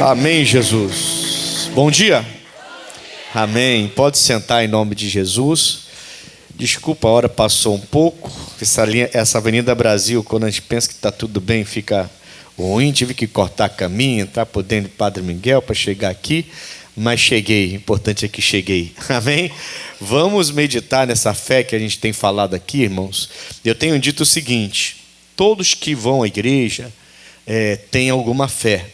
Amém, Jesus. Bom dia. Amém. Pode sentar em nome de Jesus. Desculpa, a hora passou um pouco. Essa Avenida Brasil, quando a gente pensa que está tudo bem, fica ruim. Tive que cortar caminho, entrar por dentro de Padre Miguel para chegar aqui. Mas cheguei, o importante é que cheguei. Amém? Vamos meditar nessa fé que a gente tem falado aqui, irmãos. Eu tenho dito o seguinte: todos que vão à igreja têm alguma fé,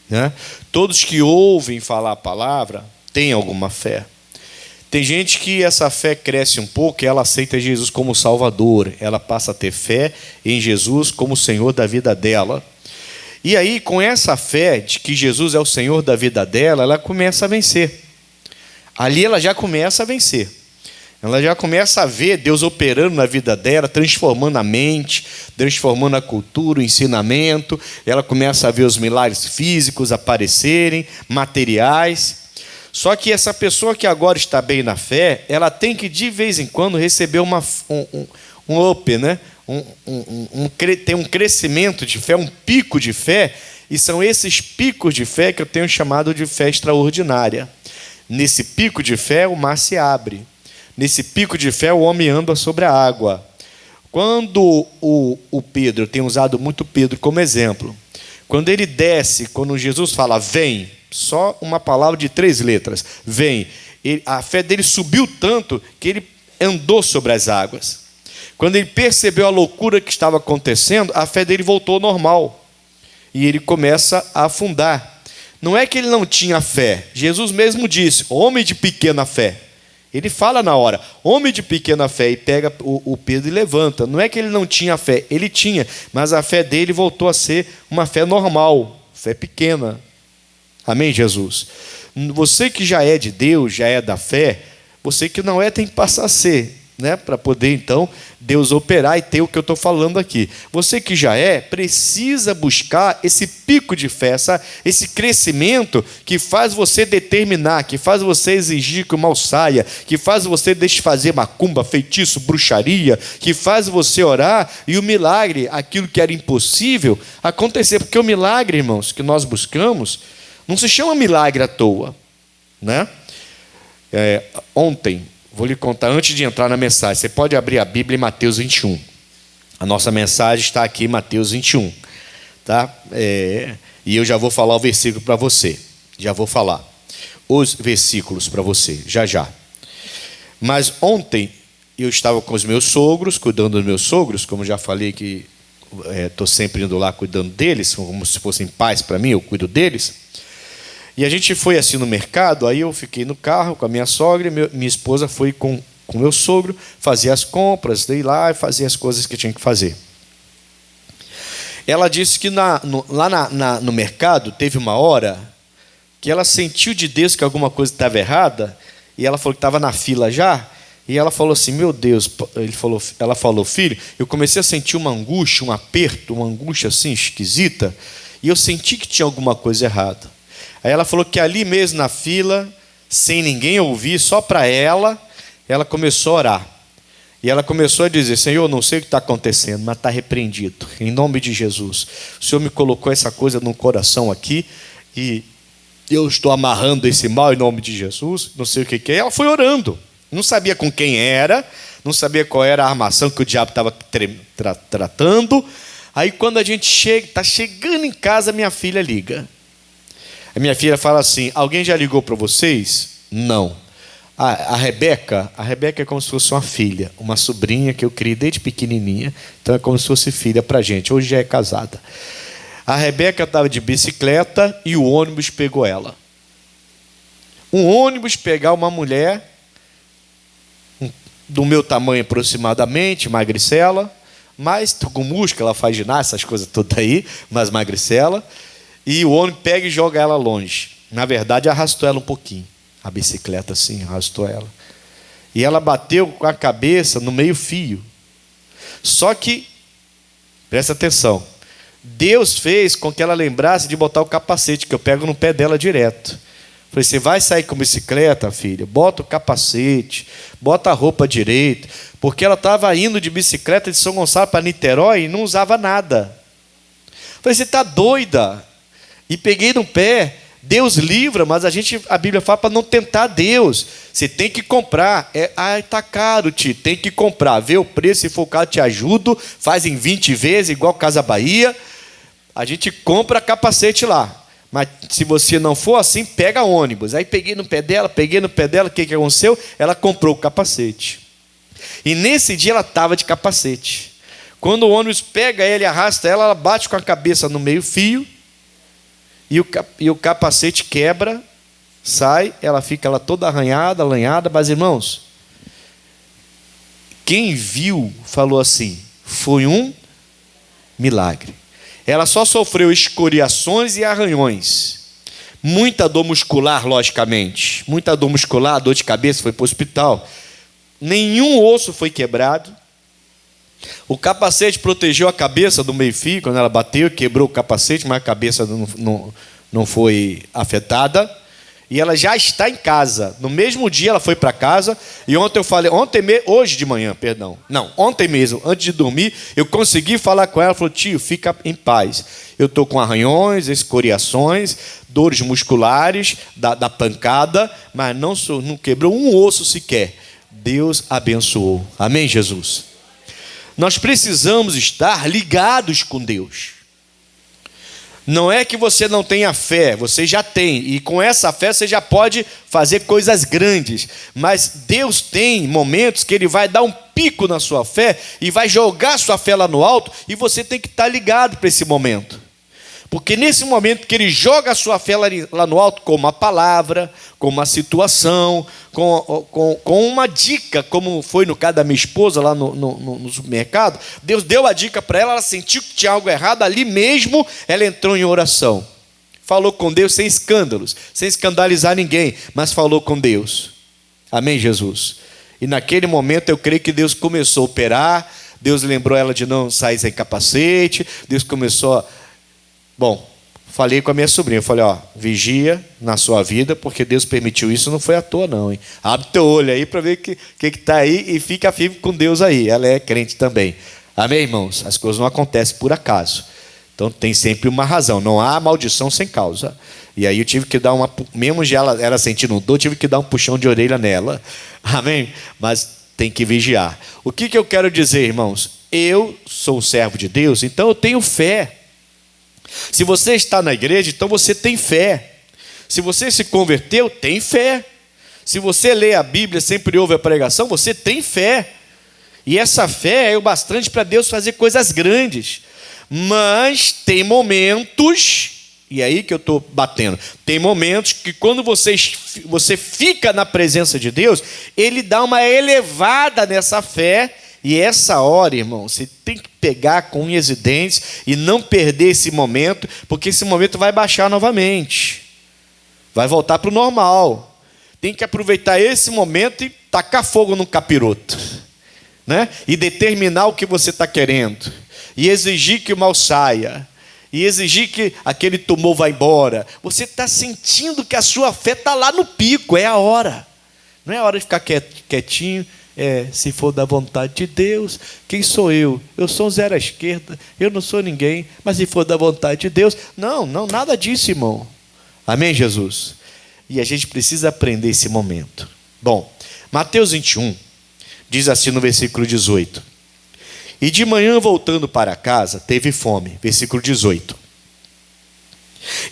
né? Todos que ouvem falar a palavra têm alguma fé. Tem gente que essa fé cresce um pouco e ela aceita Jesus como Salvador. Ela passa a ter fé em Jesus como Senhor da vida dela. E aí, com essa fé de que Jesus é o Senhor da vida dela, ela começa a vencer. Ali ela já começa a vencer. Ela já começa a ver Deus operando na vida dela, transformando a mente, transformando a cultura, o ensinamento. Ela começa a ver os milagres físicos aparecerem, materiais. Só que essa pessoa que agora está bem na fé, ela tem que de vez em quando receber um up, né? Tem um crescimento de fé, um pico de fé, e são esses picos de fé que eu tenho chamado de fé extraordinária. Nesse pico de fé, o mar se abre. Nesse pico de fé, o homem anda sobre a água. Quando o Pedro, eu tenho usado muito Pedro como exemplo, quando ele desce, quando Jesus fala, vem, só uma palavra de 3 letras, vem, a fé dele subiu tanto que ele andou sobre as águas. Quando ele percebeu a loucura que estava acontecendo, a fé dele voltou ao normal. E ele começa a afundar. Não é que ele não tinha fé. Jesus mesmo disse, homem de pequena fé. Ele fala na hora, homem de pequena fé, e pega o Pedro e levanta. Não é que ele não tinha fé, ele tinha, mas a fé dele voltou a ser uma fé normal, fé pequena. Amém, Jesus? Você que já é de Deus, já é da fé, você que não é tem que passar a ser, né? Para poder então Deus operar e ter o que eu estou falando aqui. Você que já precisa buscar esse pico de fé, esse crescimento que faz você determinar, que faz você exigir que o mal saia, que faz você desfazer macumba, feitiço, bruxaria, que faz você orar e o milagre, aquilo que era impossível, acontecer. Porque o milagre, irmãos, que nós buscamos, não se chama milagre à toa, né? Ontem, vou lhe contar, antes de entrar na mensagem, você pode abrir a Bíblia em Mateus 21. A nossa mensagem está aqui em Mateus 21. Tá? E eu já vou falar o versículo para você. Já vou falar os versículos para você, já. Mas ontem eu estava com os meus sogros, cuidando dos meus sogros, como já falei que estou sempre indo lá cuidando deles, como se fossem pais para mim, eu cuido deles. E a gente foi assim no mercado, aí eu fiquei no carro com a minha sogra, e minha esposa foi com o meu sogro, fazer as compras, daí lá e fazer as coisas que tinha que fazer. Ela disse que lá no mercado teve uma hora que ela sentiu de Deus que alguma coisa estava errada, e ela falou que estava na fila já, e ela falou assim, meu Deus, ela falou, filho, eu comecei a sentir uma angústia, um aperto, uma angústia assim esquisita, e eu senti que tinha alguma coisa errada. Aí ela falou que ali mesmo na fila, sem ninguém ouvir, só para ela começou a orar. E ela começou a dizer, Senhor, não sei o que está acontecendo, mas está repreendido, em nome de Jesus. O Senhor me colocou essa coisa no coração aqui, e eu estou amarrando esse mal em nome de Jesus, não sei o que é. Ela foi orando, não sabia com quem era, não sabia qual era a armação que o diabo estava tratando. Aí quando a gente está chegando em casa, minha filha liga. A minha filha fala assim, alguém já ligou para vocês? Não. A Rebeca é como se fosse uma filha, uma sobrinha que eu criei desde pequenininha, então é como se fosse filha para a gente, hoje já é casada. A Rebeca estava de bicicleta e o ônibus pegou ela. Um ônibus pegar uma mulher do meu tamanho aproximadamente, magricela, mas com músculo, ela faz ginástica, essas coisas todas aí, mas magricela. E o homem pega e joga ela longe. Na verdade, arrastou ela um pouquinho. A bicicleta assim, arrastou ela. E ela bateu com a cabeça no meio-fio. Só que, presta atenção, Deus fez com que ela lembrasse de botar o capacete, que eu pego no pé dela direto. Falei, você vai sair com bicicleta, filha? Bota o capacete, bota a roupa direito. Porque ela estava indo de bicicleta de São Gonçalo para Niterói e não usava nada. Falei, você está doida? E peguei no pé, Deus livra, mas a Bíblia fala para não tentar Deus. Você tem que comprar. Tá caro, tio, tem que comprar. Vê o preço, se for caro, te ajudo. Faz em 20 vezes, igual Casa Bahia. A gente compra capacete lá. Mas se você não for assim, pega ônibus. Aí peguei no pé dela, o que aconteceu? Ela comprou o capacete. E nesse dia ela estava de capacete. Quando o ônibus pega ela e arrasta ela, ela bate com a cabeça no meio-fio. E o capacete quebra, sai, ela fica lá toda arranhada, lanhada. Mas, irmãos, quem viu falou assim: foi um milagre. Ela só sofreu escoriações e arranhões. Muita dor muscular, logicamente. Muita dor muscular, dor de cabeça, foi para o hospital. Nenhum osso foi quebrado. O capacete protegeu a cabeça do meio-fio. Quando ela bateu, quebrou o capacete, mas a cabeça não foi afetada. E ela já está em casa. No mesmo dia ela foi para casa. E ontem eu falei, hoje de manhã, ontem mesmo, antes de dormir, eu consegui falar com ela. Ela falou: tio, fica em paz. Eu estou com arranhões, escoriações, dores musculares da pancada, mas não quebrou um osso sequer. Deus abençoou. Amém, Jesus? Nós precisamos estar ligados com Deus. Não é que você não tenha fé, você já tem, e com essa fé você já pode fazer coisas grandes, mas Deus tem momentos que Ele vai dar um pico na sua fé e vai jogar sua fé lá no alto, e você tem que estar ligado para esse momento, porque nesse momento que Ele joga a sua fé lá no alto, com uma palavra, com uma situação, com uma dica, como foi no caso da minha esposa lá no supermercado, Deus deu a dica para ela, ela sentiu que tinha algo errado, ali mesmo ela entrou em oração, falou com Deus sem escândalos, sem escandalizar ninguém, mas falou com Deus. Amém, Jesus? E naquele momento eu creio que Deus começou a operar, Deus lembrou ela de não sair sem capacete, Deus começou falei com a minha sobrinha, falei: vigia na sua vida, porque Deus permitiu isso, não foi à toa não, hein? Abre teu olho aí para ver o que está aí e fica firme com Deus aí. Ela é crente também. Amém, irmãos? As coisas não acontecem por acaso. Então tem sempre uma razão, não há maldição sem causa. E aí eu tive que dar mesmo já ela sentindo dor, tive que dar um puxão de orelha nela. Amém? Mas tem que vigiar. O que eu quero dizer, irmãos? Eu sou servo de Deus, então eu tenho fé. Se você está na igreja, então você tem fé. Se você se converteu, tem fé. Se você lê a Bíblia, sempre ouve a pregação, você tem fé. E essa fé é o bastante para Deus fazer coisas grandes. Mas tem momentos, e é aí que eu estou batendo, tem momentos que quando você fica na presença de Deus, Ele dá uma elevada nessa fé. E essa hora, irmão, você tem que pegar com unhas e dentes e não perder esse momento, porque esse momento vai baixar novamente. Vai voltar para o normal. Tem que aproveitar esse momento e tacar fogo no capiroto, né? E determinar o que você está querendo. E exigir que o mal saia. E exigir que aquele tumor vá embora. Você está sentindo que a sua fé está lá no pico. É a hora. Não é a hora de ficar quietinho. Se for da vontade de Deus, quem sou eu? Eu sou um zero à esquerda, eu não sou ninguém, mas se for da vontade de Deus, não, nada disso, irmão. Amém, Jesus? E a gente precisa aprender esse momento. Bom, Mateus 21 diz assim no versículo 18: e de manhã voltando para casa, teve fome. Versículo 18: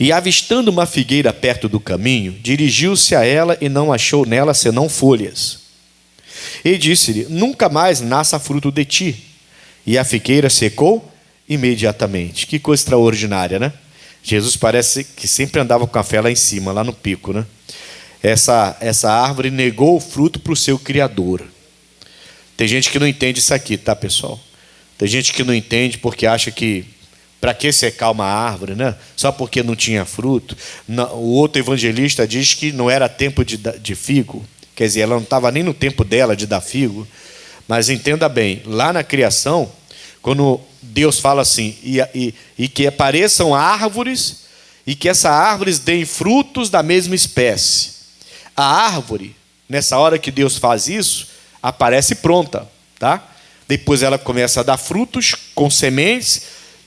e avistando uma figueira perto do caminho, dirigiu-se a ela e não achou nela senão folhas. E disse-lhe: nunca mais nasça fruto de ti. E a figueira secou imediatamente. Que coisa extraordinária, né? Jesus parece que sempre andava com a fé lá em cima, lá no pico, né? Essa árvore negou o fruto para o seu Criador. Tem gente que não entende isso aqui, tá, pessoal? Tem gente que não entende porque acha que para que secar uma árvore, né? Só porque não tinha fruto. O outro evangelista diz que não era tempo de figo. Quer dizer, ela não estava nem no tempo dela de dar figo. Mas entenda bem, lá na criação, quando Deus fala assim, e que apareçam árvores, e que essas árvores deem frutos da mesma espécie. A árvore, nessa hora que Deus faz isso, aparece pronta, tá? Depois ela começa a dar frutos com sementes,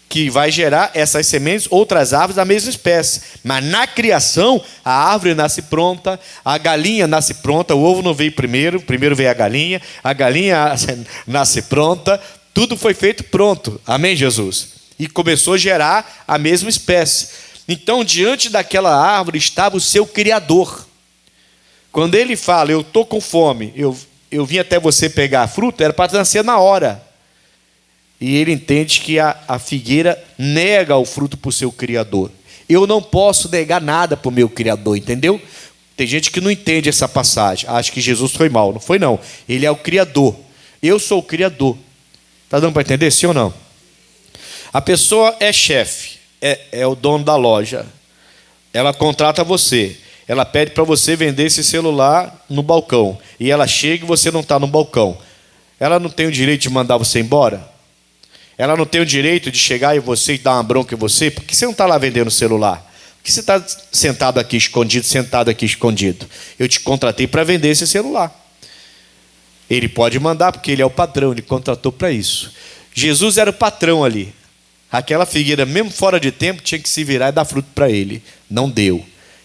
que vai gerar essas sementes, outras árvores da mesma espécie. Mas na criação, a árvore nasce pronta, a galinha nasce pronta, o ovo não veio primeiro veio a galinha nasce pronta, tudo foi feito pronto. Amém, Jesus? E começou a gerar a mesma espécie. Então, diante daquela árvore estava o seu Criador. Quando ele fala, eu estou com fome, eu vim até você pegar a fruta, era para nascer na hora. E ele entende que a figueira nega o fruto para o seu Criador. Eu não posso negar nada para o meu Criador, entendeu? Tem gente que não entende essa passagem, acha que Jesus foi mal. Não foi, não. Ele é o Criador. Eu sou o Criador. Está dando para entender, sim ou não? A pessoa é chefe, é o dono da loja. Ela contrata você. Ela pede para você vender esse celular no balcão. E ela chega e você não está no balcão. Ela não tem o direito de mandar você embora? Ela não tem o direito de chegar e você dar uma bronca em você? Por que você não está lá vendendo o celular? Por que você está sentado aqui escondido? Eu te contratei para vender esse celular. Ele pode mandar, porque ele é o patrão, ele contratou para isso. Jesus era o patrão ali. Aquela figueira, mesmo fora de tempo, tinha que se virar e dar fruto para ele. Não deu.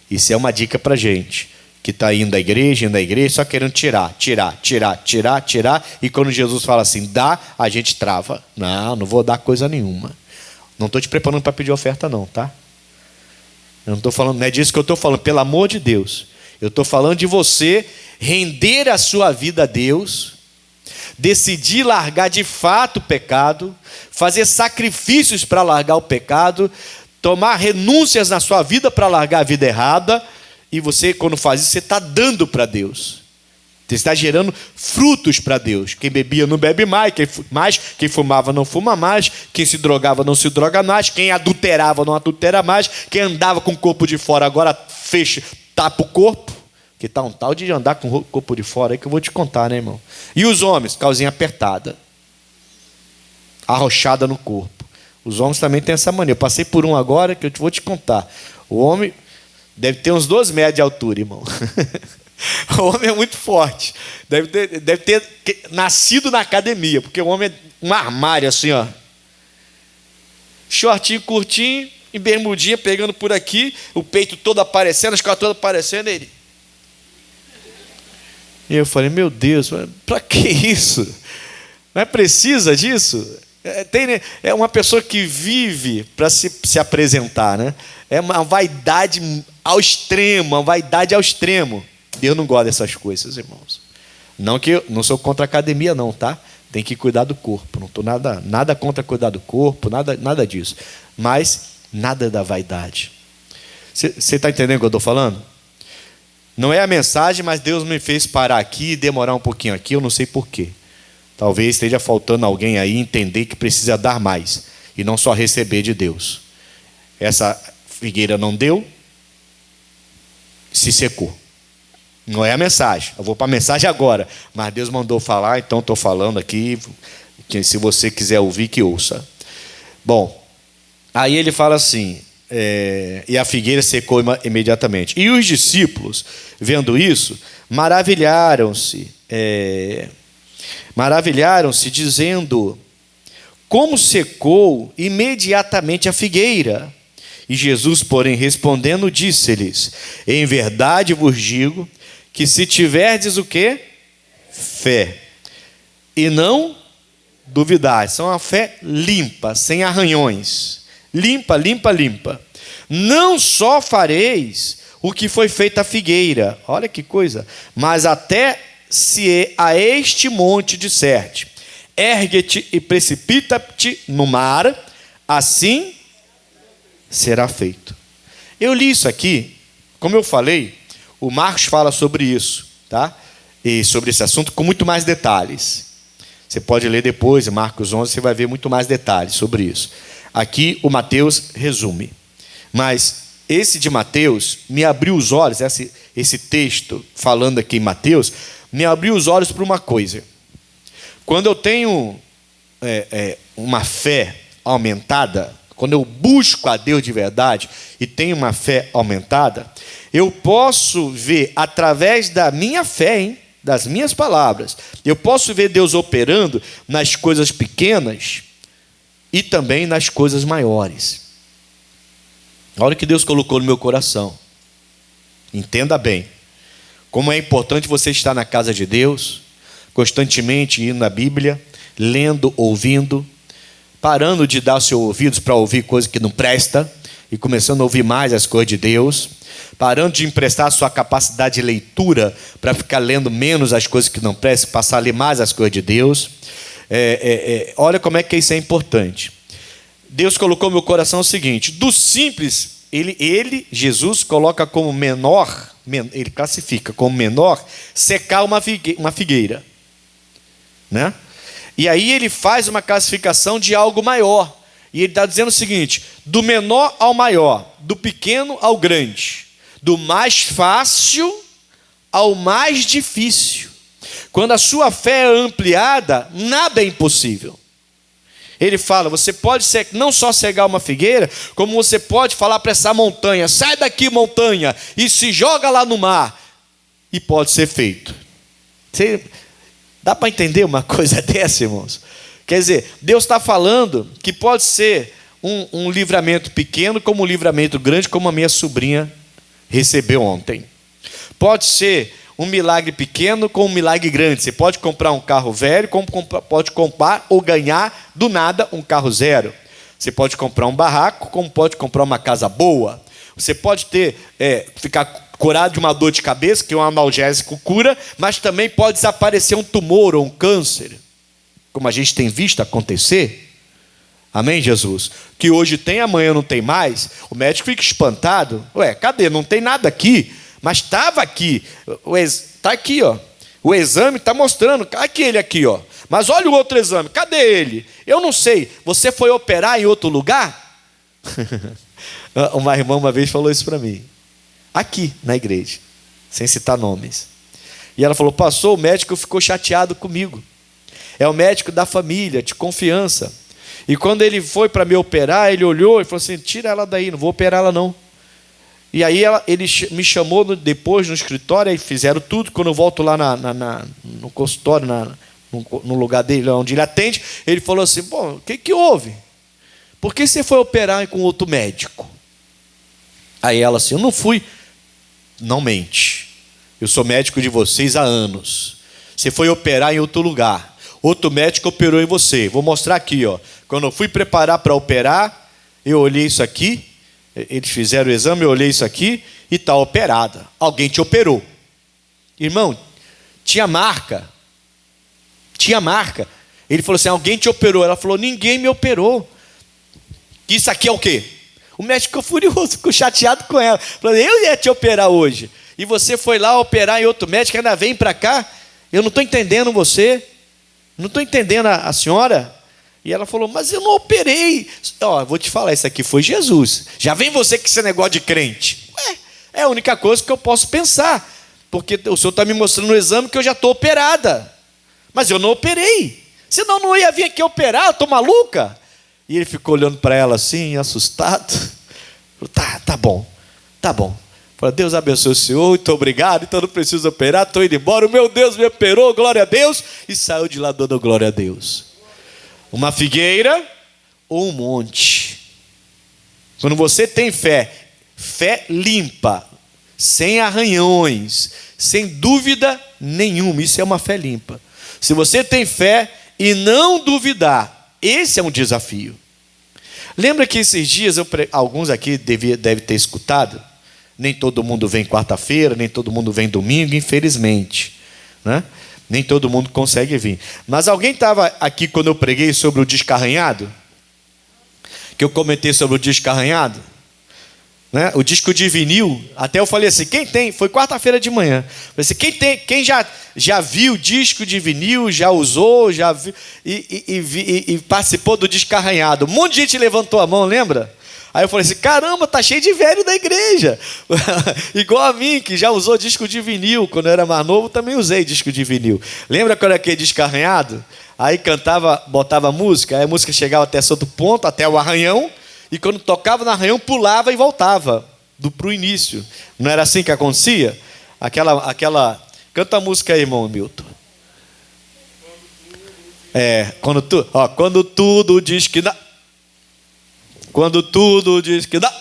Isso é uma dica para a gente, que está indo à igreja, só querendo tirar. E quando Jesus fala assim, dá, a gente trava. Não vou dar coisa nenhuma. Não estou te preparando para pedir oferta não, tá? Eu não estou falando, não é disso que eu estou falando, pelo amor de Deus. Eu estou falando de você render a sua vida a Deus, decidir largar de fato o pecado, fazer sacrifícios para largar o pecado, tomar renúncias na sua vida para largar a vida errada. E você, quando faz isso, você está dando para Deus. Você está gerando frutos para Deus. Quem bebia não bebe mais, quem fumava não fuma mais, quem se drogava não se droga mais, quem adulterava não adultera mais, quem andava com o corpo de fora agora tapa o corpo. Porque está um tal de andar com o corpo de fora aí que eu vou te contar, né, irmão? E os homens? Calzinha apertada, arrochada no corpo. Os homens também têm essa mania. Eu passei por um agora que eu vou te contar. O homem deve ter uns 2 metros de altura, irmão. O homem é muito forte. Deve ter nascido na academia, porque o homem é um armário assim, ó. Shortinho, curtinho, e bermudinha pegando por aqui, o peito todo aparecendo, as costas todas aparecendo, ele. E eu falei, meu Deus, para que isso? Não é precisa disso? É uma pessoa que vive para se apresentar, né? É uma vaidade ao extremo, Deus não gosta dessas coisas, irmãos. Não que eu não sou contra a academia, não, tá? Tem que cuidar do corpo. Não estou nada contra cuidar do corpo, nada disso. Mas nada da vaidade. Você está entendendo o que eu estou falando? Não é a mensagem, mas Deus me fez parar aqui e demorar um pouquinho aqui, eu não sei porquê. Talvez esteja faltando alguém aí entender que precisa dar mais e não só receber de Deus. Essa figueira não deu, se secou. Não é a mensagem. Eu vou para a mensagem agora, mas Deus mandou falar, então estou falando aqui. Que se você quiser ouvir, que ouça. Bom, aí ele fala assim, e a figueira secou imediatamente. E os discípulos, vendo isso, maravilharam-se, dizendo, como secou imediatamente a figueira? E Jesus, porém, respondendo, disse-lhes, em verdade vos digo, que se tiverdes o quê? Fé. E não duvidar. São uma fé limpa, sem arranhões. Limpa. Não só fareis o que foi feito à figueira. Olha que coisa. Mas até se a este monte disserte, ergue-te e precipita-te no mar, assim será feito. Eu li isso aqui, como eu falei, o Marcos fala sobre isso, tá? E sobre esse assunto com muito mais detalhes. Você pode ler depois, em Marcos 11, você vai ver muito mais detalhes sobre isso. Aqui o Mateus resume. Mas esse de Mateus me abriu os olhos, esse texto falando aqui em Mateus, me abriu os olhos para uma coisa. Quando eu tenho uma fé aumentada, quando eu busco a Deus de verdade e tenho uma fé aumentada, eu posso ver através da minha fé, das minhas palavras, eu posso ver Deus operando nas coisas pequenas e também nas coisas maiores. Olha o que Deus colocou no meu coração. Entenda bem. Como é importante você estar na casa de Deus, constantemente indo na Bíblia, lendo, ouvindo, parando de dar seus ouvidos para ouvir coisa que não presta e começando a ouvir mais as coisas de Deus, parando de emprestar a sua capacidade de leitura para ficar lendo menos as coisas que não prestam e passar a ler mais as coisas de Deus. Olha como é que isso é importante. Deus colocou no meu coração o seguinte: do simples, Jesus, coloca como menor, ele classifica como menor, secar uma figueira. Né? E aí ele faz uma classificação de algo maior. E ele está dizendo o seguinte: do menor ao maior, do pequeno ao grande, do mais fácil ao mais difícil. Quando a sua fé é ampliada, nada é impossível. Ele fala, você pode não só cegar uma figueira, como você pode falar para essa montanha: sai daqui, montanha, e se joga lá no mar. E pode ser feito. Dá para entender uma coisa dessa, irmãos? Quer dizer, Deus está falando que pode ser um livramento pequeno, como um livramento grande, como a minha sobrinha recebeu ontem. Pode ser um milagre pequeno com um milagre grande. Você pode comprar um carro velho, como pode comprar ou ganhar do nada um carro zero. Você pode comprar um barraco, como pode comprar uma casa boa. Você pode ficar curado de uma dor de cabeça, que um analgésico cura, mas também pode desaparecer um tumor ou um câncer, como a gente tem visto acontecer. Amém, Jesus? Que hoje tem, amanhã não tem mais. O médico fica espantado. Ué, cadê? Não tem nada aqui. Mas estava aqui. Está aqui, ó. O exame está mostrando. Aquele aqui, ó. Mas olha o outro exame. Cadê ele? Eu não sei. Você foi operar em outro lugar? Uma irmã uma vez falou isso para mim. Aqui, na igreja. Sem citar nomes. E ela falou: pastor, o médico ficou chateado comigo. É o médico da família, de confiança. E quando ele foi para me operar, ele olhou e falou assim: tira ela daí, não vou operar ela não. E aí ele me chamou depois no escritório, e fizeram tudo. Quando eu volto lá no consultório, no lugar dele, onde ele atende, ele falou assim: bom, o que houve? Por que você foi operar com outro médico? Aí ela assim: eu não fui. Não mente. Eu sou médico de vocês há anos. Você foi operar em outro lugar. Outro médico operou em você. Vou mostrar aqui, ó. Quando eu fui preparar para operar, eu olhei isso aqui. Eles fizeram o exame, eu olhei isso aqui e está operada. Alguém te operou. Irmão, tinha marca. Tinha marca. Ele falou assim: alguém te operou. Ela falou: ninguém me operou. Isso aqui é o quê? O médico ficou furioso, ficou chateado com ela. Falou: eu ia te operar hoje. E você foi lá operar em outro médico, ainda vem para cá. Eu não estou entendendo você. Não estou entendendo a senhora. E ela falou: mas eu não operei. Ó, vou te falar, isso aqui foi Jesus. Já vem você com esse negócio de crente. Ué, é a única coisa que eu posso pensar. Porque o senhor está me mostrando no exame que eu já estou operada. Mas eu não operei. Senão não ia vir aqui operar, eu estou maluca. E ele ficou olhando para ela assim, assustado. Falou: tá bom, tá bom. Falei: Deus abençoe o senhor, muito obrigado. Então não preciso operar, estou indo embora. O meu Deus me operou, glória a Deus. E saiu de lá dando glória a Deus. Uma figueira ou um monte. Quando você tem fé, fé limpa, sem arranhões, sem dúvida nenhuma, isso é uma fé limpa. Se você tem fé e não duvidar, esse é um desafio. Lembra que esses dias, alguns aqui devem ter escutado, nem todo mundo vem quarta-feira, nem todo mundo vem domingo, infelizmente, né? Nem todo mundo consegue vir. Mas alguém estava aqui quando eu preguei sobre o disco arranhado? Que eu comentei sobre o disco arranhado? Né? O disco de vinil. Até eu falei assim: quem tem? Foi quarta-feira de manhã. Falei assim: quem já viu disco de vinil, já usou, já viu, e participou do disco arranhado? Um monte de gente levantou a mão, lembra? Aí eu falei assim: caramba, tá cheio de velho da igreja. Igual a mim, que já usou disco de vinil. Quando eu era mais novo, também usei disco de vinil. Lembra quando era aquele disco arranhado? Aí cantava, botava música, aí a música chegava até certo ponto, até o arranhão, e quando tocava no arranhão, pulava e voltava para o início. Não era assim que acontecia? Canta a música aí, irmão Milton. Quando tudo diz que não... Quando tudo diz que dá.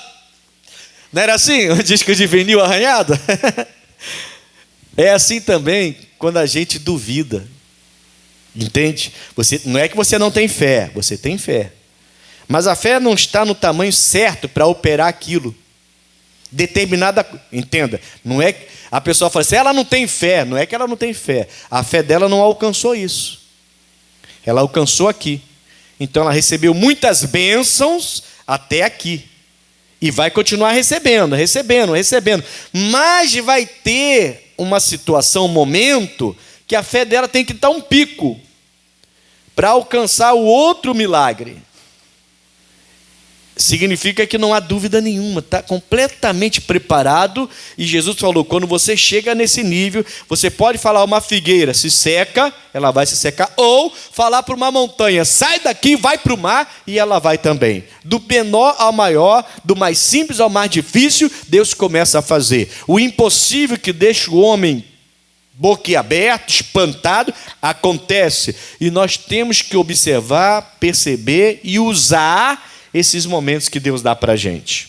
Não era assim? O disco de vinil arranhado? É assim também quando a gente duvida. Entende? Não é que você não tem fé, você tem fé. Mas a fé não está no tamanho certo para operar aquilo. Determinada, entenda, não é que a pessoa fala assim, ela não tem fé, não é que ela não tem fé, a fé dela não alcançou isso, ela alcançou aqui, então ela recebeu muitas bênçãos até aqui, e vai continuar recebendo, mas vai ter uma situação, um momento, que a fé dela tem que dar um pico, para alcançar o outro milagre. Significa que não há dúvida nenhuma, está completamente preparado. E Jesus falou, quando você chega nesse nível, você pode falar uma figueira, se seca, ela vai se secar. Ou falar para uma montanha, sai daqui, vai para o mar, e ela vai também. Do menor ao maior, do mais simples ao mais difícil, Deus começa a fazer. O impossível que deixa o homem boquiaberto, espantado, acontece. E nós temos que observar, perceber e usar esses momentos que Deus dá para a gente.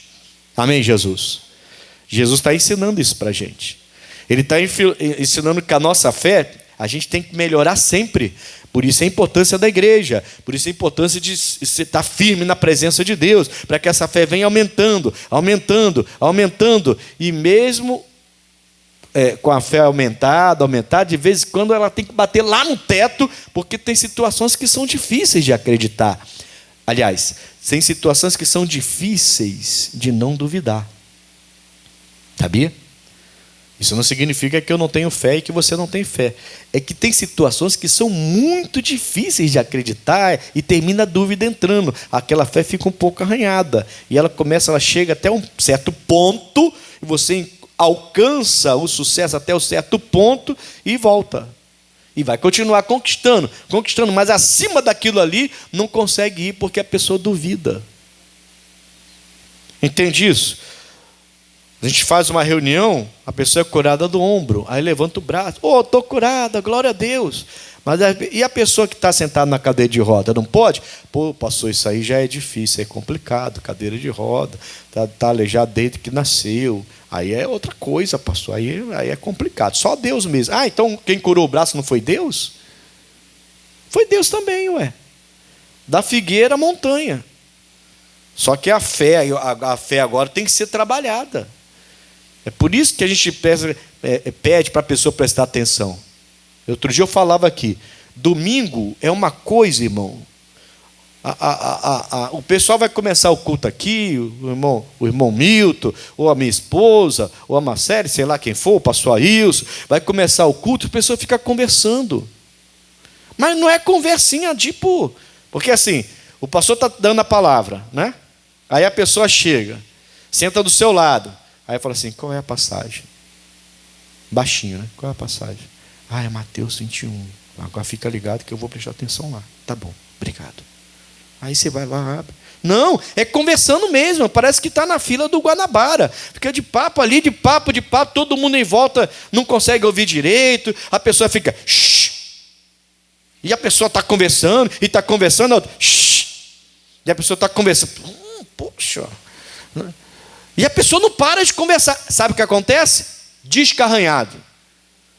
Amém, Jesus? Jesus está ensinando isso para a gente. Ele está ensinando que a nossa fé, a gente tem que melhorar sempre. Por isso a importância da igreja, por isso a importância de estar firme na presença de Deus, para que essa fé venha aumentando, e mesmo com a fé aumentada, de vez em quando ela tem que bater lá no teto, porque tem situações que são difíceis de acreditar. Aliás, tem situações que são difíceis de não duvidar. Sabia? Isso não significa que eu não tenho fé e que você não tem fé. É que tem situações que são muito difíceis de acreditar e termina a dúvida entrando. Aquela fé fica um pouco arranhada. E ela chega até um certo ponto, e você alcança o sucesso até um certo ponto e volta. E vai continuar conquistando, mas acima daquilo ali não consegue ir porque a pessoa duvida. Entende isso? A gente faz uma reunião, a pessoa é curada do ombro, aí levanta o braço, estou curada, glória a Deus. E a pessoa que está sentada na cadeira de roda, não pode? Pastor, isso aí já é difícil, é complicado, cadeira de roda, está aleijado desde que nasceu. Aí é outra coisa, pastor, aí é complicado, só Deus mesmo. Então quem curou o braço não foi Deus? Foi Deus também, ué. Da figueira à montanha. Só que a fé agora tem que ser trabalhada. É por isso que a gente pede para a pessoa prestar atenção. Outro dia eu falava aqui, domingo é uma coisa, irmão. O pessoal vai começar o culto aqui, o irmão Milton, ou a minha esposa, ou a Marcele, sei lá quem for, o pastor Ailson, vai começar o culto, a pessoa fica conversando. Mas não é conversinha tipo... Porque assim, o pastor está dando a palavra, né? Aí a pessoa chega, senta do seu lado, aí fala assim, qual é a passagem? Baixinho, né? Qual é a passagem? É Mateus 21. Agora fica ligado que eu vou prestar atenção lá. Tá bom, obrigado. Aí você vai lá, abre. Não, é conversando mesmo. Parece que está na fila do Guanabara. Fica de papo ali, de papo. Todo mundo em volta não consegue ouvir direito. A pessoa fica... Shh. E a pessoa está conversando. E está conversando. Shh. E a pessoa está conversando. Poxa. E a pessoa não para de conversar. Sabe o que acontece? Descarranhado.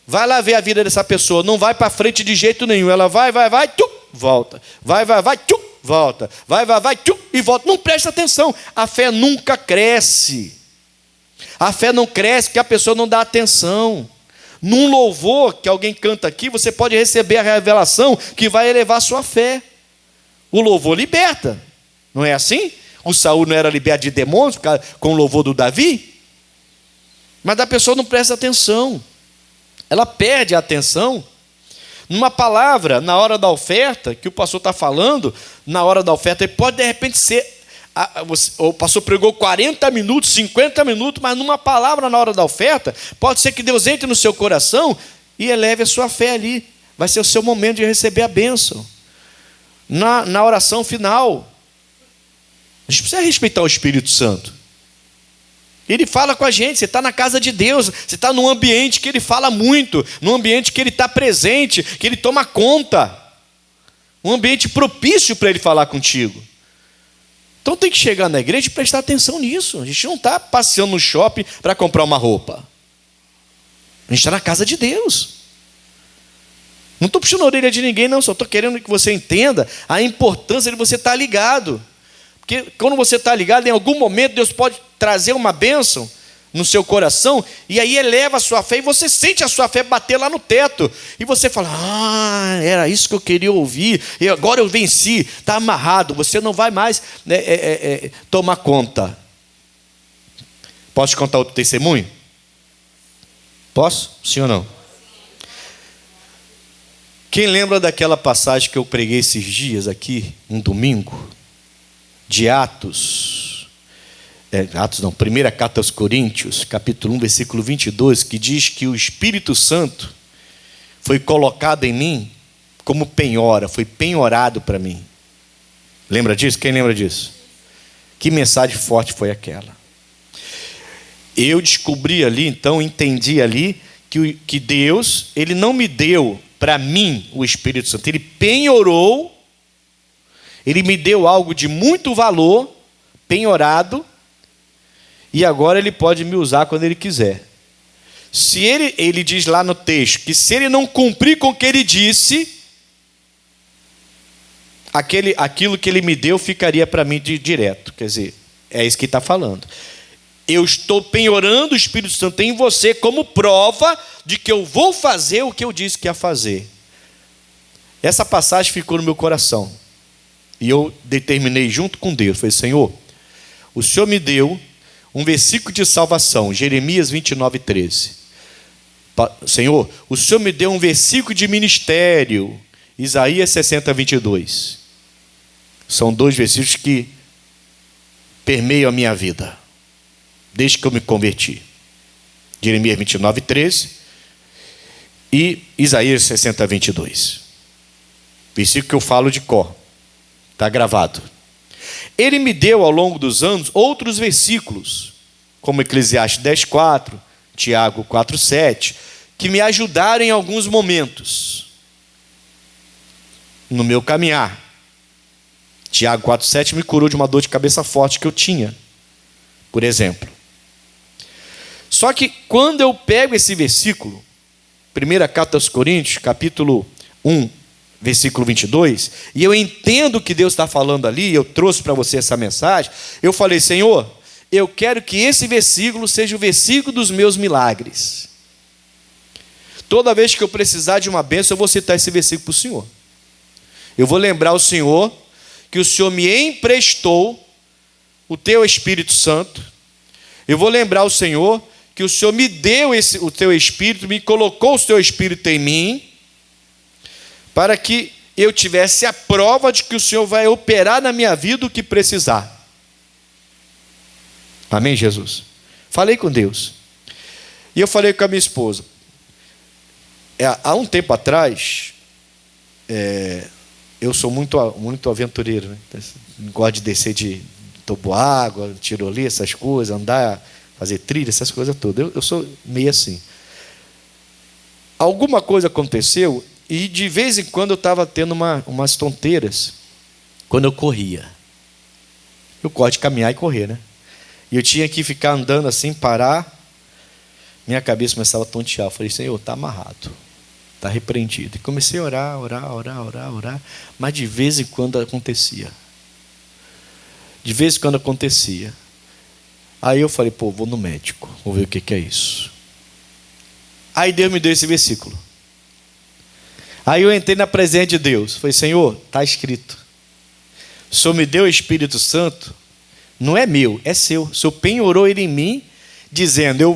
Vai lá ver a vida dessa pessoa. Não vai para frente de jeito nenhum. Ela vai, tchum, volta. Vai, tchum, volta. Vai, tchum, e volta. Não presta atenção. A fé nunca cresce. A fé não cresce porque a pessoa não dá atenção. Num louvor que alguém canta aqui, você pode receber a revelação que vai elevar a sua fé. O louvor liberta. Não é assim? O Saul não era liberto de demônios com o louvor do Davi? Mas a pessoa não presta atenção. Ela perde a atenção numa palavra, na hora da oferta, que o pastor está falando, na hora da oferta, ele pode de repente ser, o pastor pregou 40 minutos, 50 minutos, mas numa palavra na hora da oferta, pode ser que Deus entre no seu coração e eleve a sua fé ali. Vai ser o seu momento de receber a bênção. Na oração final, a gente precisa respeitar o Espírito Santo. Ele fala com a gente, você está na casa de Deus, você está num ambiente que Ele fala muito, num ambiente que Ele está presente, que Ele toma conta, um ambiente propício para Ele falar contigo. Então tem que chegar na igreja e prestar atenção nisso. A gente não está passeando no shopping para comprar uma roupa. A gente está na casa de Deus. Não estou puxando a orelha de ninguém, não. Só estou querendo que você entenda a importância de você estar ligado. Porque quando você está ligado, em algum momento Deus pode trazer uma bênção no seu coração, e aí eleva a sua fé, e você sente a sua fé bater lá no teto, e você fala, era isso que eu queria ouvir, e agora eu venci, está amarrado, você não vai mais tomar conta. Posso te contar outro testemunho? Posso? Sim ou não? Quem lembra daquela passagem que eu preguei esses dias aqui, um domingo, de primeira carta aos Coríntios, capítulo 1, versículo 22, que diz que o Espírito Santo foi colocado em mim como penhora, foi penhorado para mim. Lembra disso? Quem lembra disso? Que mensagem forte foi aquela? Eu descobri ali, então, entendi ali, que Deus, Ele não me deu para mim o Espírito Santo, Ele penhorou, Ele me deu algo de muito valor, penhorado, e agora Ele pode me usar quando Ele quiser. Se ele diz lá no texto que se Ele não cumprir com o que Ele disse, aquilo que Ele me deu ficaria para mim direto. Quer dizer, é isso que está falando. Eu estou penhorando o Espírito Santo em você como prova de que eu vou fazer o que eu disse que ia fazer. Essa passagem ficou no meu coração. E eu determinei junto com Deus. Falei, Senhor, o Senhor me deu um versículo de salvação, Jeremias 29:13. Senhor, o Senhor me deu um versículo de ministério, Isaías 60:22. São dois versículos que permeiam a minha vida, desde que eu me converti. Jeremias 29:13 e Isaías 60:22. Versículo que eu falo de cor, está gravado. Ele me deu ao longo dos anos outros versículos, como Eclesiastes 10:4, Tiago 4:7, que me ajudaram em alguns momentos no meu caminhar. Tiago 4:7 me curou de uma dor de cabeça forte que eu tinha, por exemplo. Só que quando eu pego esse versículo, 1 Carta aos Coríntios, capítulo 1, versículo 22, e eu entendo o que Deus está falando ali, eu trouxe para você essa mensagem, eu falei, Senhor, eu quero que esse versículo seja o versículo dos meus milagres. Toda vez que eu precisar de uma bênção, eu vou citar esse versículo para o Senhor. Eu vou lembrar o Senhor que o Senhor me emprestou o teu Espírito Santo. Eu vou lembrar o Senhor que o Senhor me deu o teu Espírito, me colocou o teu Espírito em mim, para que eu tivesse a prova de que o Senhor vai operar na minha vida o que precisar. Amém, Jesus? Falei com Deus. E eu falei com a minha esposa. Há um tempo atrás, eu sou muito aventureiro, né? Gosto de descer de toboágua, tirolesa, essas coisas, andar, fazer trilha, essas coisas todas. Eu sou meio assim. Alguma coisa aconteceu e de vez em quando eu estava tendo umas tonteiras quando eu corria. Eu gosto de caminhar e correr, né? E eu tinha que ficar andando assim, parar, minha cabeça começava a tontear. Eu falei, Senhor, está amarrado, está repreendido. E comecei a orar, mas de vez em quando acontecia. De vez em quando acontecia. Aí eu falei, vou no médico, vou ver o que é isso. Aí Deus me deu esse versículo. Aí eu entrei na presença de Deus. Falei, Senhor, está escrito. O Senhor me deu o Espírito Santo, não é meu, é seu. O Senhor penhorou ele em mim, dizendo, eu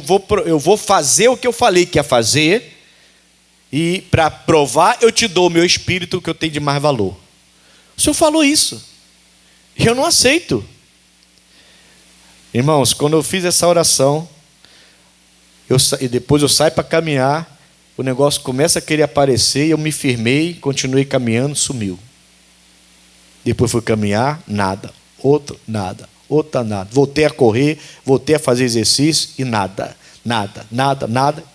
vou fazer o que eu falei que ia fazer, e para provar, eu te dou o meu Espírito, que eu tenho de mais valor. O Senhor falou isso. Eu não aceito. Irmãos, quando eu fiz essa oração, e depois eu saio para caminhar, o negócio começa a querer aparecer, e eu me firmei, continuei caminhando, sumiu. Depois fui caminhar, nada. Outra, nada. Voltei a correr, voltei a fazer exercício, e nada.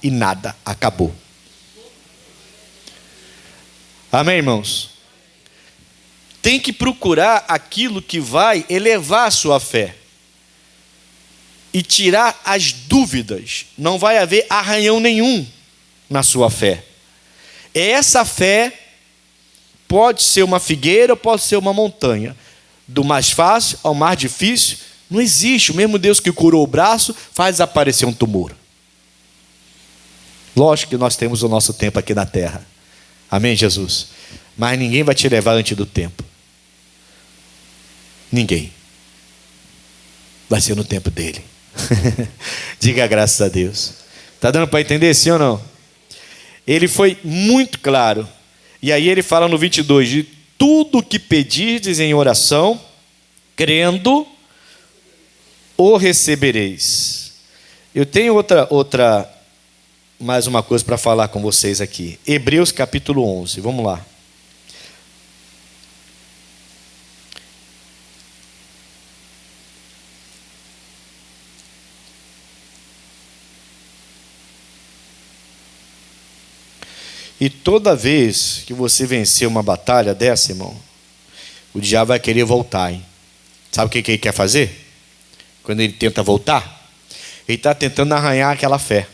E nada. Acabou. Amém, irmãos? tem que procurar aquilo que vai elevar a sua fé e tirar as dúvidas. Não vai haver arranhão nenhum na sua fé. Essa fé pode ser uma figueira ou pode ser uma montanha. Do mais fácil ao mais difícil, não existe. O mesmo Deus que curou o braço faz desaparecer um tumor. Lógico que nós temos o nosso tempo aqui na terra. Amém, Jesus? Mas ninguém vai te levar antes do tempo. Ninguém. Vai ser no tempo dele. Diga graças a Deus. Está dando para entender, sim ou não? Ele foi muito claro. E aí ele fala no 22, de tudo o que pedirdes em oração, crendo, o recebereis. Eu tenho mais uma coisa para falar com vocês aqui. Hebreus capítulo 11, vamos lá. E toda vez que você vencer uma batalha dessa, irmão, o diabo vai querer voltar, hein? Sabe o que ele quer fazer? Quando ele tenta voltar, ele está tentando arranhar aquela fé.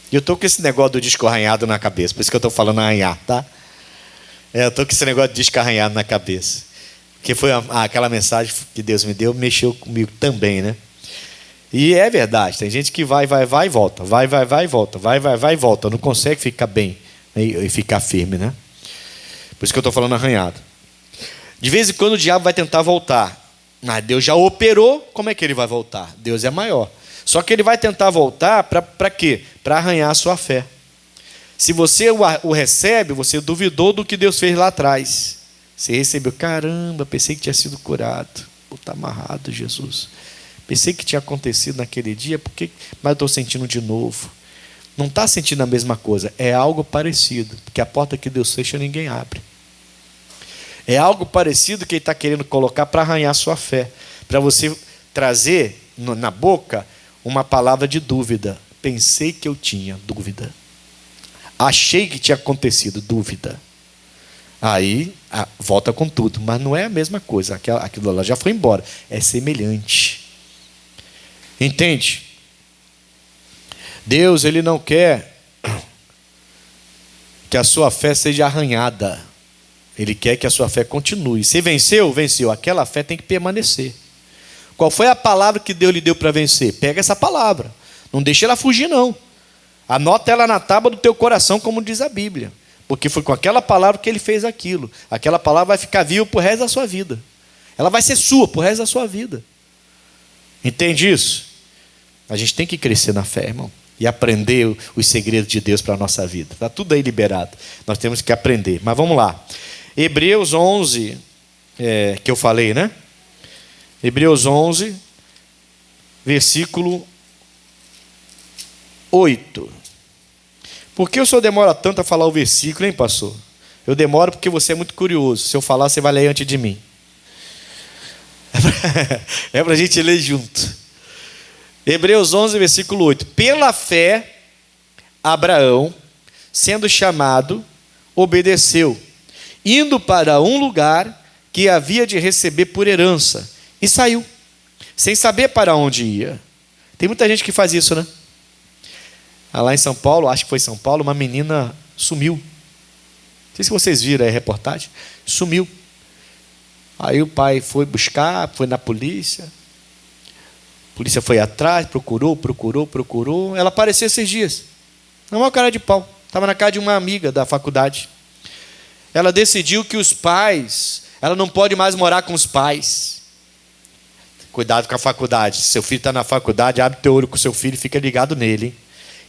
E eu estou com esse negócio do disco arranhado na cabeça, por isso que eu estou falando arranhar, tá? Eu estou com esse negócio de disco arranhado na cabeça. Porque foi aquela mensagem que Deus me deu, mexeu comigo também, né? E é verdade, tem gente que vai e volta, vai e volta, vai e volta, não consegue ficar bem, né, e ficar firme, né? Por isso que eu estou falando arranhado. De vez em quando o diabo vai tentar voltar, mas Deus já operou, como é que ele vai voltar? Deus é maior. Só que ele vai tentar voltar para quê? Para arranhar a sua fé. Se você o recebe, você duvidou do que Deus fez lá atrás. Você recebeu, caramba, pensei que tinha sido curado. Está amarrado, Jesus. Pensei que tinha acontecido naquele dia, mas eu estou sentindo de novo. Não está sentindo a mesma coisa, é algo parecido, porque a porta que Deus fecha ninguém abre. É algo parecido que Ele está querendo colocar para arranhar a sua fé, para você trazer na boca uma palavra de dúvida. Pensei que eu tinha dúvida. Achei que tinha acontecido, dúvida. Aí volta com tudo, mas não é a mesma coisa, aquilo lá já foi embora, é semelhante. Entende? Deus, Ele não quer que a sua fé seja arranhada. Ele quer que a sua fé continue. Se venceu, venceu. Aquela fé tem que permanecer. Qual foi a palavra que Deus lhe deu para vencer? Pega essa palavra. Não deixe ela fugir, não. Anota ela na tábua do teu coração, como diz a Bíblia. Porque foi com aquela palavra que Ele fez aquilo. Aquela palavra vai ficar viva pro resto da sua vida. Ela vai ser sua pro resto da sua vida. Entende isso? A gente tem que crescer na fé, irmão, e aprender os segredos de Deus para a nossa vida. Está tudo aí liberado. Nós temos que aprender. Mas vamos lá. Hebreus 11, que eu falei, né? Hebreus 11, versículo 8. Por que o senhor demora tanto a falar o versículo, hein, pastor? Eu demoro porque você é muito curioso. Se eu falar, você vai ler antes de mim. É para a gente ler junto. Hebreus 11, versículo 8. Pela fé, Abraão, sendo chamado, obedeceu, indo para um lugar que havia de receber por herança, e saiu, sem saber para onde ia. Tem muita gente que faz isso, né? Lá em São Paulo, acho que foi São Paulo, uma menina sumiu. Não sei se vocês viram aí a reportagem. Sumiu. Aí o pai foi buscar, foi na polícia. A polícia foi atrás, procurou. Ela apareceu esses dias. Não é uma cara de pau. Estava na casa de uma amiga da faculdade. Ela decidiu que os pais, ela não pode mais morar com os pais. Cuidado com a faculdade. Se seu filho está na faculdade, abre teu olho com o seu filho e fica ligado nele, hein?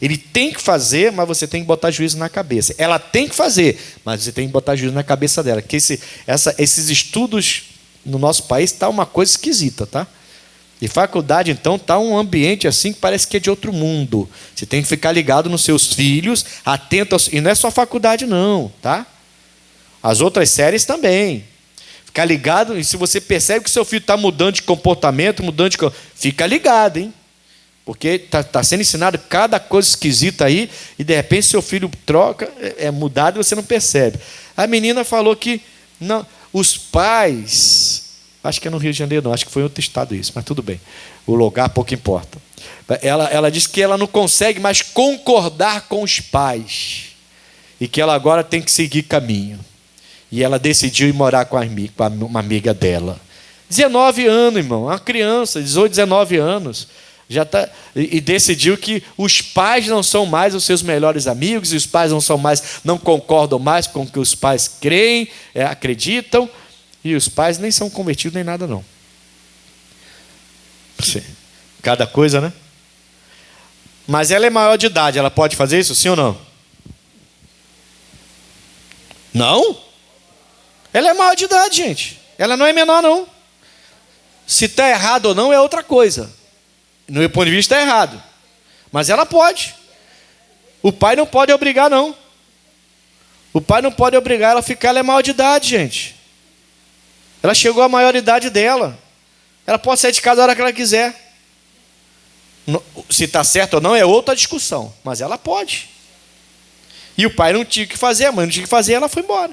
Ele tem que fazer, mas você tem que botar juízo na cabeça. Ela tem que fazer, mas você tem que botar juízo na cabeça dela. Porque esses estudos no nosso país está uma coisa esquisita, tá? E faculdade, então, está um ambiente assim que parece que é de outro mundo. Você tem que ficar ligado nos seus filhos, atento e não é só faculdade não, tá? As outras séries também. Ficar ligado, e se você percebe que seu filho está mudando de comportamento, fica ligado, hein? Porque está sendo ensinado cada coisa esquisita aí, e de repente seu filho troca, é mudado e você não percebe. A menina falou que Não, os pais, acho que é no Rio de Janeiro, não, acho que foi em outro estado isso, mas tudo bem. O lugar pouco importa. Ela diz que ela não consegue mais concordar com os pais e que ela agora tem que seguir caminho. E ela decidiu ir morar com uma amiga dela. 19 anos, irmão, uma criança, 18, 19 anos. Já tá, e decidiu que os pais não são mais os seus melhores amigos, e os pais não concordam mais com o que os pais creem, acreditam, e os pais nem são convertidos nem nada não. Sim. Cada coisa, né? Mas ela é maior de idade, ela pode fazer isso, sim ou não? Não? Ela é maior de idade, gente. Ela não é menor, não. Se está errado ou não é outra coisa. No meu ponto de vista está errado. Mas ela pode. O pai não pode obrigar, não. O pai não pode obrigar ela a ficar, ela é maior de idade, gente. Ela chegou à maioridade dela. Ela pode sair de casa a hora que ela quiser. Se está certo ou não é outra discussão. Mas ela pode. E o pai não tinha o que fazer, a mãe não tinha o que fazer, ela foi embora.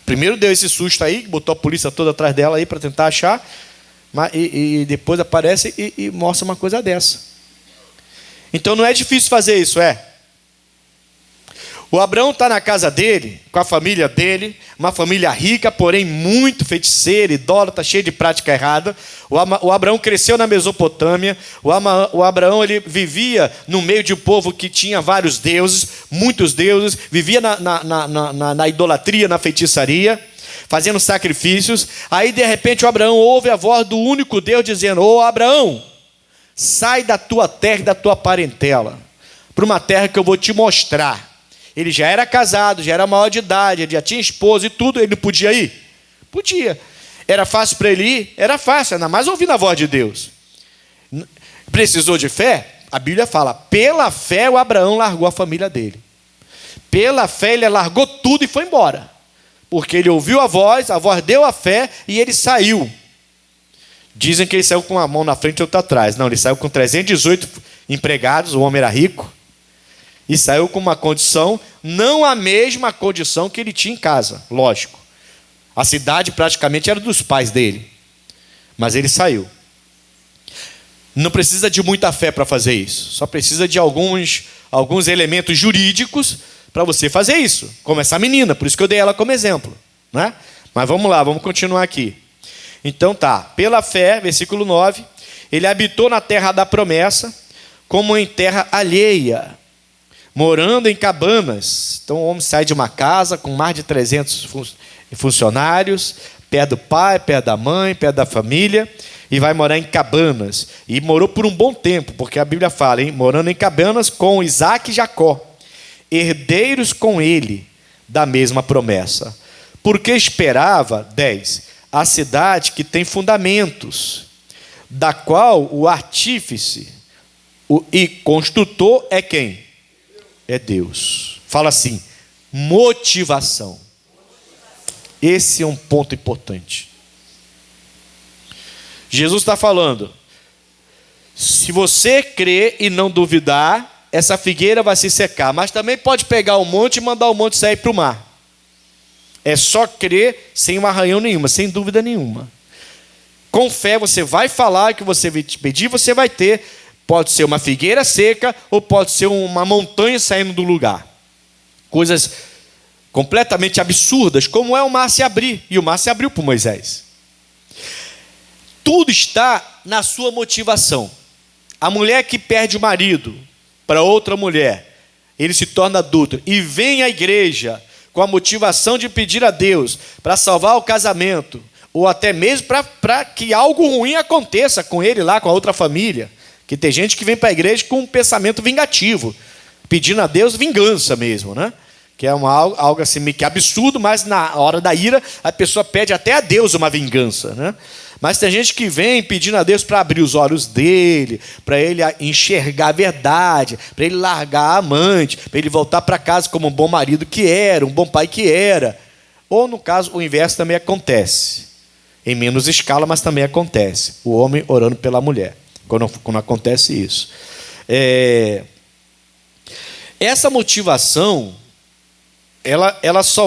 Primeiro deu esse susto aí, botou a polícia toda atrás dela aí para tentar achar. E depois aparece e mostra uma coisa dessa. Então não é difícil fazer isso, é? O Abraão está na casa dele, com a família dele, uma família rica, porém muito feiticeira, idólatra, cheia de prática errada. O Abraão cresceu na Mesopotâmia. O Abraão ele vivia no meio de um povo que tinha vários deuses, muitos deuses, vivia na idolatria, na feitiçaria, fazendo sacrifícios. Aí de repente o Abraão ouve a voz do único Deus dizendo: ô Abraão, sai da tua terra e da tua parentela, para uma terra que eu vou te mostrar. Ele já era casado, já era maior de idade, ele já tinha esposa e tudo, ele não podia ir? Podia. Era fácil para ele ir? Era fácil, ainda mais ouvindo a voz de Deus. Precisou de fé? A Bíblia fala, pela fé o Abraão largou a família dele. Pela fé ele largou tudo e foi embora. Porque ele ouviu a voz deu a fé e ele saiu. Dizem que ele saiu com uma mão na frente e outra atrás. Não, ele saiu com 318 empregados, o homem era rico. E saiu com uma condição, não a mesma condição que ele tinha em casa, lógico. A cidade praticamente era dos pais dele. Mas ele saiu. Não precisa de muita fé para fazer isso. Só precisa de alguns elementos jurídicos para você fazer isso. Como essa menina, por isso que eu dei ela como exemplo, né? Mas vamos lá, vamos continuar aqui. Então tá, pela fé, versículo 9, ele habitou na terra da promessa, como em terra alheia, morando em cabanas. Então o homem sai de uma casa com mais de 300 funcionários, perto do pai, perto da mãe, perto da família, e vai morar em cabanas. E morou por um bom tempo, porque a Bíblia fala, hein? Morando em cabanas com Isaac e Jacó, herdeiros com ele da mesma promessa. Porque esperava, 10, a cidade que tem fundamentos, da qual o artífice e construtor é quem? É Deus. Fala assim, motivação. Esse é um ponto importante. Jesus está falando, se você crer e não duvidar, essa figueira vai se secar, mas também pode pegar o monte e mandar o monte sair para o mar. É só crer sem um arranhão nenhuma, sem dúvida nenhuma. Com fé você vai falar, que você pedir, você vai ter. Pode ser uma figueira seca ou pode ser uma montanha saindo do lugar. Coisas completamente absurdas, como é o mar se abrir. E o mar se abriu para Moisés. Tudo está na sua motivação. A mulher que perde o marido para outra mulher, ele se torna adulto e vem à igreja com a motivação de pedir a Deus para salvar o casamento, ou até mesmo para que algo ruim aconteça com ele lá, com a outra família. Que tem gente que vem para a igreja com um pensamento vingativo, pedindo a Deus vingança mesmo, né? Que é algo assim meio que absurdo, mas na hora da ira a pessoa pede até a Deus uma vingança, né? Mas tem gente que vem pedindo a Deus para abrir os olhos dele, para ele enxergar a verdade, para ele largar a amante, para ele voltar para casa como um bom marido que era, um bom pai que era. Ou no caso o inverso também acontece, em menos escala, mas também acontece. O homem orando pela mulher. Quando acontece isso. Essa motivação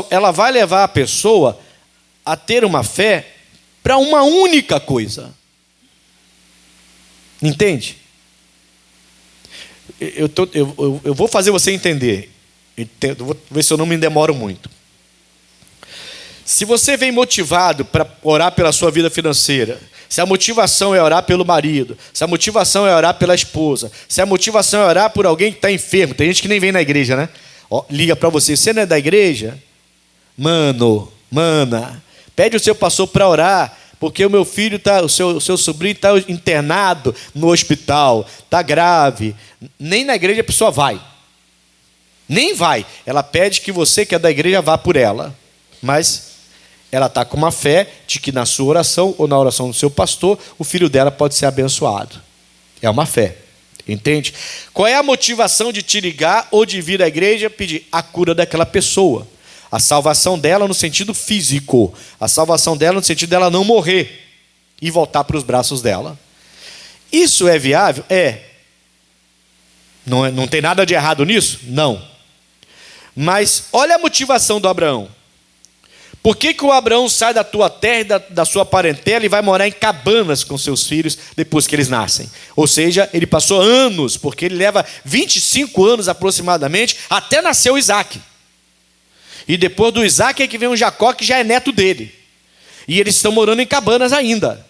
ela vai levar a pessoa a ter uma fé para uma única coisa. Entende? Eu vou fazer você entender. Vou ver se eu não me demoro muito. Se você vem motivado para orar pela sua vida financeira, se a motivação é orar pelo marido, se a motivação é orar pela esposa, se a motivação é orar por alguém que está enfermo, tem gente que nem vem na igreja, né? Liga para você, você não é da igreja? Mana, pede o seu pastor para orar, porque o meu filho o seu sobrinho está internado no hospital, está grave. Nem na igreja a pessoa vai. Nem vai. Ela pede que você, que é da igreja, vá por ela. Mas ela está com uma fé de que na sua oração ou na oração do seu pastor, o filho dela pode ser abençoado. É uma fé. Entende? Qual é a motivação de te ligar ou de vir à igreja pedir? A cura daquela pessoa. A salvação dela no sentido físico. A salvação dela no sentido dela não morrer e voltar para os braços dela. Isso é viável? É. Não tem nada de errado nisso? Não. Mas olha a motivação do Abraão. Por que o Abraão sai da tua terra e da sua parentela e vai morar em cabanas com seus filhos depois que eles nascem? Ou seja, ele passou anos, porque ele leva 25 anos aproximadamente, até nascer o Isaac. E depois do Isaac é que vem o Jacó, que já é neto dele. E eles estão morando em cabanas ainda.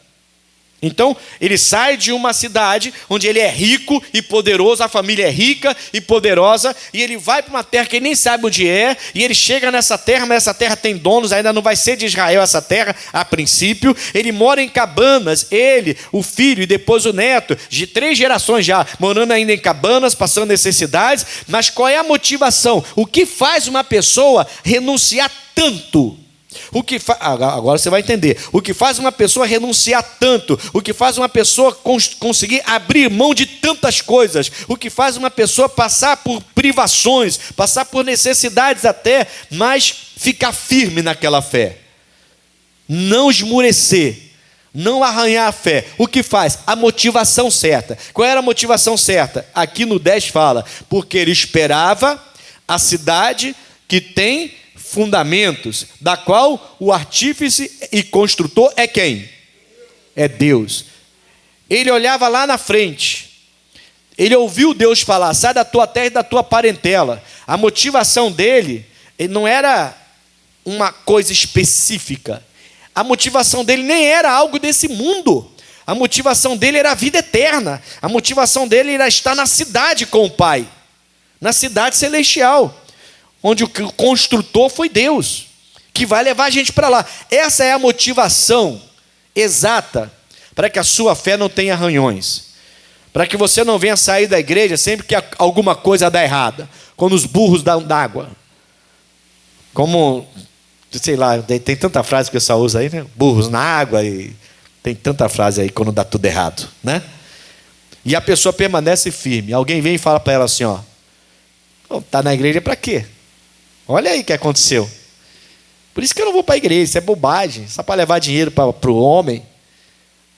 Então, ele sai de uma cidade onde ele é rico e poderoso, a família é rica e poderosa, e ele vai para uma terra que ele nem sabe onde é, e ele chega nessa terra, mas essa terra tem donos, ainda não vai ser de Israel essa terra, a princípio. Ele mora em cabanas, ele, o filho e depois o neto, de 3 gerações já, morando ainda em cabanas, passando necessidades. Mas qual é a motivação? O que faz uma pessoa renunciar tanto? Agora você vai entender. O que faz uma pessoa renunciar tanto? O que faz uma pessoa conseguir abrir mão de tantas coisas? O que faz uma pessoa passar por privações, passar por necessidades até, mas ficar firme naquela fé? Não esmurecer, não arranhar a fé. O que faz? A motivação certa. Qual era a motivação certa? Aqui no 10 fala: porque ele esperava a cidade que tem fundamentos, da qual o artífice e construtor é quem? É Deus. Ele olhava lá na frente, ele ouviu Deus falar: sai da tua terra e da tua parentela. A motivação dele não era uma coisa específica, a motivação dele nem era algo desse mundo, a motivação dele era a vida eterna, a motivação dele era estar na cidade com o Pai, na cidade celestial, onde o construtor foi Deus, que vai levar a gente para lá. Essa é a motivação exata para que a sua fé não tenha arranhões, para que você não venha sair da igreja sempre que alguma coisa dá errada, quando os burros dão água. Como, sei lá, tem tanta frase que o pessoal usa aí, né? Burros na água, e tem tanta frase aí quando dá tudo errado, né? E a pessoa permanece firme. Alguém vem e fala para ela assim: ó, tá na igreja para quê? Olha aí o que aconteceu. Por isso que eu não vou para a igreja, isso é bobagem, só para levar dinheiro para o homem.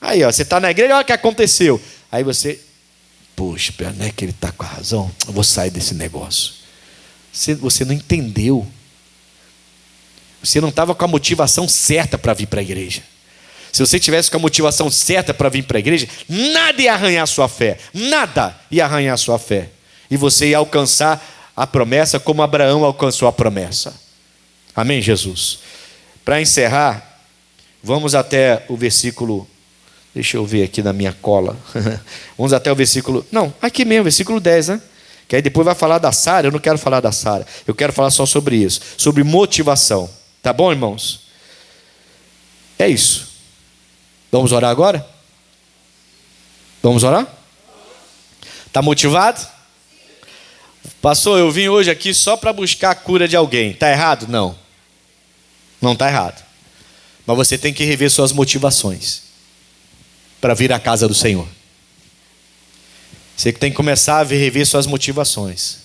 Aí, ó, você está na igreja, olha o que aconteceu. Aí você, poxa, não é que ele está com a razão? Eu vou sair desse negócio. Você não entendeu. Você não estava com a motivação certa para vir para a igreja. Se você tivesse com a motivação certa para vir para a igreja, nada ia arranhar a sua fé. Nada ia arranhar a sua fé. E você ia alcançar a promessa como Abraão alcançou a promessa. Amém, Jesus? Para encerrar, vamos até o versículo, deixa eu ver aqui na minha cola, vamos até o versículo, não, aqui mesmo, versículo 10, né? Que aí depois vai falar da Sara. Eu não quero falar da Sara, eu quero falar só sobre isso, sobre motivação. Tá bom, irmãos? É isso. Vamos orar agora? Vamos orar? Está motivado? Pastor, eu vim hoje aqui só para buscar a cura de alguém. Está errado? Não. Não está errado. Mas você tem que rever suas motivações para vir à casa do Senhor. Você tem que começar a rever suas motivações.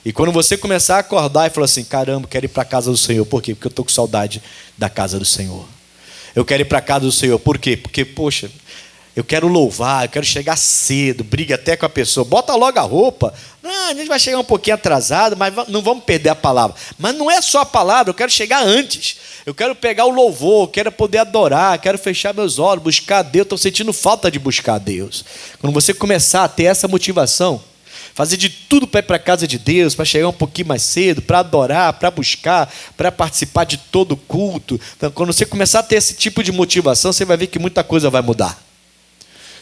E quando você começar a acordar e falar assim: caramba, quero ir para a casa do Senhor. Por quê? Porque eu estou com saudade da casa do Senhor. Eu quero ir para a casa do Senhor. Por quê? Porque, poxa, Eu quero louvar, eu quero chegar cedo, briga até com a pessoa. Bota logo a roupa. Não, a gente vai chegar um pouquinho atrasado, mas não vamos perder a palavra. Mas não é só a palavra, eu quero chegar antes. Eu quero pegar o louvor, eu quero poder adorar, quero fechar meus olhos, buscar a Deus. Estou sentindo falta de buscar a Deus. Quando você começar a ter essa motivação, fazer de tudo para ir para a casa de Deus, para chegar um pouquinho mais cedo, para adorar, para buscar, para participar de todo o culto. Então, quando você começar a ter esse tipo de motivação, você vai ver que muita coisa vai mudar.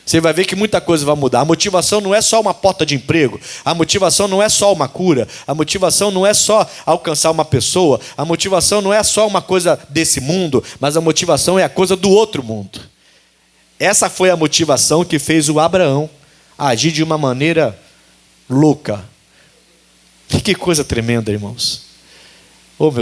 Você vai ver que muita coisa vai mudar. A motivação não é só uma porta de emprego. A motivação não é só uma cura. A motivação não é só alcançar uma pessoa. A motivação não é só uma coisa desse mundo, mas a motivação é a coisa do outro mundo. Essa foi a motivação que fez o Abraão agir de uma maneira louca. Que coisa tremenda, irmãos. Oh, meu